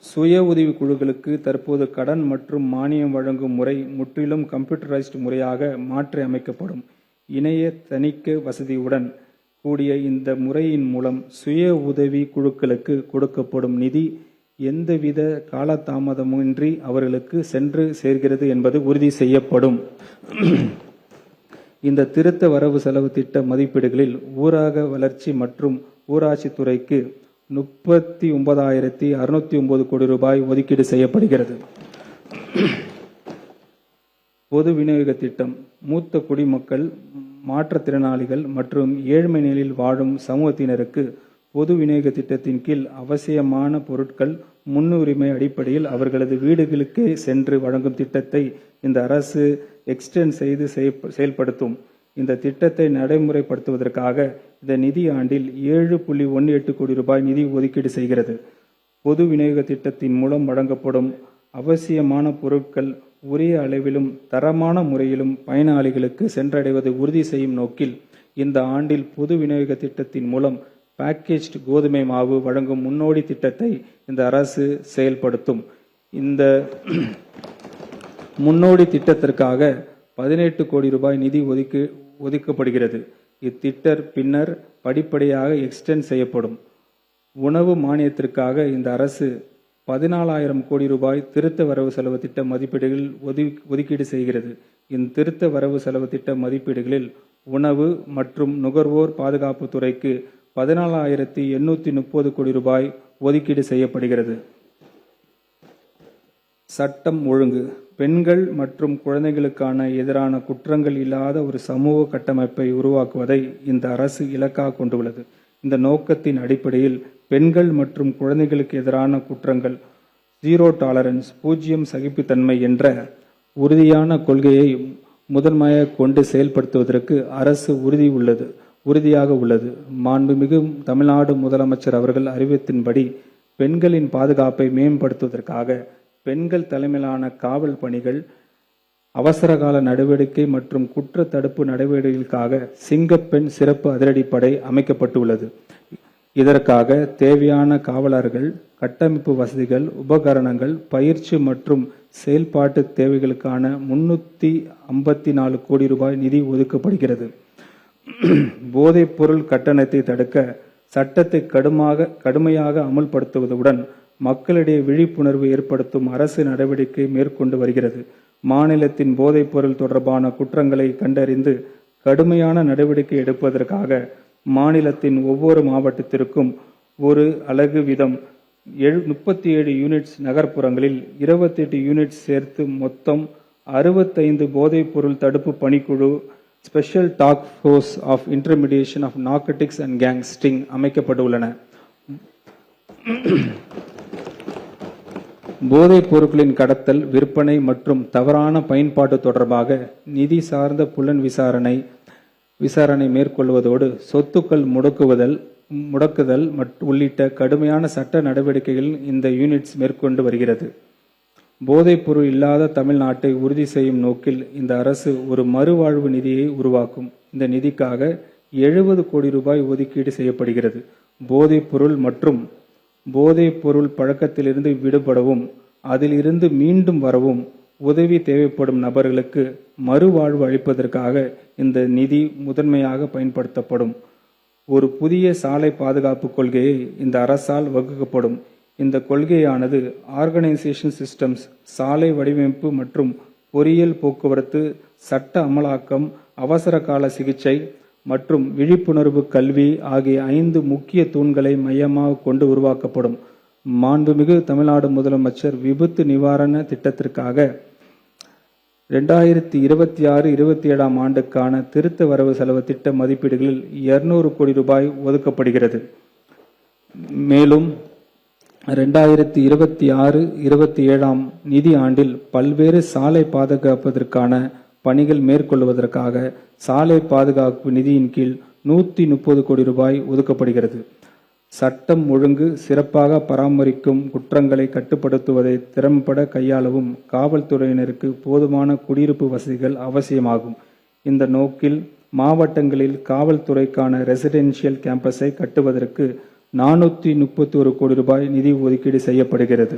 சுய உதவி குழுக்களுக்கு தற்போது கடன் மற்றும் மானியம் வழங்கும் முறை முற்றிலும் கம்ப்யூட்டரைஸ்டு முறையாக மாற்றி அமைக்கப்படும். இணைய தணிக்கை வசதியுடன் கூடிய இந்த முறையின் மூலம் சுய உதவி குழுக்களுக்கு கொடுக்கப்படும் நிதி எந்தவித காலதாமதமின்றி அவர்களுக்கு சென்று சேர்கிறது என்பது உறுதி செய்யப்படும். இந்த திருத்த வரவு செலவு திட்ட மதிப்பீடுகளில் ஊரக வளர்ச்சி மற்றும் ஊராட்சி துறைக்கு 39,609 கோடி ரூபாய் ஒதுக்கீடு செய்யப்படுகிறது. பொது விநியோக திட்டம் மூத்த குடிமக்கள், மாற்றுத்திறனாளிகள் மற்றும் ஏழ்மை நிலையில் வாழும் சமூகத்தினருக்கு பொது விநியோக திட்டத்தின் கீழ் அவசியமான பொருட்கள் முன்னுரிமை அடிப்படையில் அவர்களது வீடுகளுக்கே சென்று வழங்கும் திட்டத்தை இந்த அரசு எக்ஸ்டெண்ட் செய்து செயல்படுத்தும். இந்த திட்டத்தை நடைமுறைப்படுத்துவதற்காக இந்த நிதி ஆண்டில் 7.18 கோடி ரூபாய் நிதி ஒதுக்கீடு செய்கிறது. பொது விநியோக திட்டத்தின் மூலம் வழங்கப்படும் அவசியமான பொருட்கள் உரிய அளவிலும் தரமான முறையிலும் பயனாளிகளுக்கு சென்றடைவதை உறுதி செய்யும் நோக்கில் இந்த ஆண்டில் பொது விநியோக திட்டத்தின் மூலம் பேக்கேஜ்டு கோதுமை மாவு வழங்கும் முன்னோடி திட்டத்தை இந்த அரசு செயல்படுத்தும். இந்த முன்னோடி திட்டத்திற்காக 18 கோடி ரூபாய் நிதி ஒதுக்கப்படுகிறது. இத்திட்டம் பின்னர் படிப்படியாக எக்ஸ்டெண்ட் செய்யப்படும். உணவு மானியத்திற்காக இந்த அரசு 14,000 கோடி ரூபாய் திருத்த வரவு செலவு திட்ட மதிப்பீடுகளில் ஒதுக்கீடு செய்கிறது. இந்த திருத்த வரவு செலவு திட்ட மதிப்பீடுகளில் உணவு மற்றும் நுகர்வோர் பாதுகாப்பு துறைக்கு 14,830 கோடி ரூபாய் ஒதுக்கீடு செய்யப்படுகிறது. சட்டம் ஒழுங்கு, பெண்கள் மற்றும் குழந்தைகளுக்கான எதிரான குற்றங்கள் இல்லாத ஒரு சமூக கட்டமைப்பை உருவாக்குவதை இந்த அரசு இலக்காக கொண்டுள்ளது. இந்த நோக்கத்தின் அடிப்படையில் பெண்கள் மற்றும் குழந்தைகளுக்கு எதிரான குற்றங்கள் ஜீரோ டாலரன்ஸ், பூஜ்ஜியம் சகிப்புத்தன்மை என்ற உறுதியான கொள்கையை முதன்மையாக கொண்டு செயல்படுத்துவதற்கு அரசு உறுதியாக உள்ளது. மாண்புமிகு தமிழ்நாடு முதலமைச்சர் அவர்கள் அறிவித்தின்படி பெண்களின் பாதுகாப்பை மேம்படுத்துவதற்காக பெண்கள் தலைமையிலான காவல் பணிகள், அவசரகால நடவடிக்கை மற்றும் குற்ற தடுப்பு நடவடிக்கைகளுக்காக சிங்கப்பெண் சிறப்பு அதிரடிப்படை அமைக்கப்பட்டுள்ளது. இதற்காக தேவையான காவலர்கள், கட்டமைப்பு வசதிகள், உபகரணங்கள், பயிற்சி மற்றும் செயல்பாட்டு தேவைகளுக்கான 354 கோடி ரூபாய் நிதி ஒதுக்கப்படுகிறது. போதைப் பொருள் கட்டணத்தை தடுக்க சட்டத்தை கடுமையாக அமல்படுத்துவதுடன் மக்களிடையே விழிப்புணர்வு ஏற்படுத்தும் அரசு நடவடிக்கை மேற்கொண்டு வருகிறது. மாநிலத்தின் போதைப் பொருள் தொடர்பான குற்றங்களை கண்டறிந்து கடுமையான நடவடிக்கை எடுப்பதற்காக மாநிலத்தின் ஒவ்வொரு மாவட்டத்திற்கும் ஒரு அலகு வீதம் 37 யூனிட்ஸ், நகர்ப்புறங்களில் 28 யூனிட்ஸ் சேர்த்து மொத்தம் 65 போதைப் பொருள் தடுப்பு பணிக்குழு, special task force of intermediation of narcotics and gangsting அமைக்கப்பட்டுள்ளன. போதைப் பொருட்களின் கடத்தல், விற்பனை மற்றும் தவறான பயன்பாடு தொடர்பாக நிதி சார்ந்த புலன் விசாரணை மேற்கொள்வதோடு சொத்துக்கள் முடக்குதல் உள்ளிட்ட கடுமையான சட்ட நடவடிக்கைகள் இந்த யூனிட்ஸ் மேற்கொண்டு வருகிறது. போதைப் பொருள் இல்லாத தமிழ்நாட்டை உறுதி செய்யும் நோக்கில் இந்த அரசு ஒரு மறுவாழ்வு நிதியை உருவாக்கும். இந்த நிதிக்காக 70 கோடி ரூபாய் ஒதுக்கீடு செய்யப்படுகிறது. போதைப் பொருள் மற்றும் போதைப் பொருள் பழக்கத்திலிருந்து விடுபடவும் அதில் இருந்து மீண்டும் வரவும் உதவி தேவைப்படும் நபர்களுக்கு மறுவாழ்வு அளிப்பதற்காக இந்த நிதி முதன்மையாக பயன்படுத்தப்படும். ஒரு புதிய சாலை பாதுகாப்பு கொள்கையை இந்த அரசால் வகுக்கப்படும். இந்த கொள்கையானது ஆர்கனைசேஷன் சிஸ்டம்ஸ், சாலை வடிவமைப்பு மற்றும் பொறியியல் போக்குவரத்து, சட்ட அமலாக்கம், அவசர கால சிகிச்சை மற்றும் விழிப்புணர்வு கல்வி ஆகிய 5 முக்கிய தூண்களை மையமாக கொண்டு உருவாக்கப்படும். மாண்புமிகு தமிழ்நாடு முதலமைச்சர் விபத்து நிவாரண திட்டத்திற்காக 2026-27 ஆண்டுக்கான திருத்த வரவு செலவு திட்ட மதிப்பீடுகளில் 200 கோடி ரூபாய் ஒதுக்கப்படுகிறது. மேலும் 2026-27 நிதி ஆண்டில் பல்வேறு சாலை பாதுகாப்பதற்கான பணிகள் மேற்கொள்வதற்காக சாலை பாதுகாப்பு நிதியின் கீழ் 130 கோடி ரூபாய் ஒதுக்கப்படுகிறது. சட்டம் ஒழுங்கு சிறப்பாக பராமரிக்கும், குற்றங்களை கட்டுப்படுத்துவதை திறம்பட கையாளவும் காவல்துறையினருக்கு போதுமான குடியிருப்பு வசதிகள் அவசியமாகும். இந்த நோக்கில் மாவட்டங்களில் காவல்துறைக்கான ரெசிடென்ஷியல் கேம்பஸை கட்டுவதற்கு 431 கோடி ரூபாய் நிதி ஒதுக்கீடு செய்யப்படுகிறது.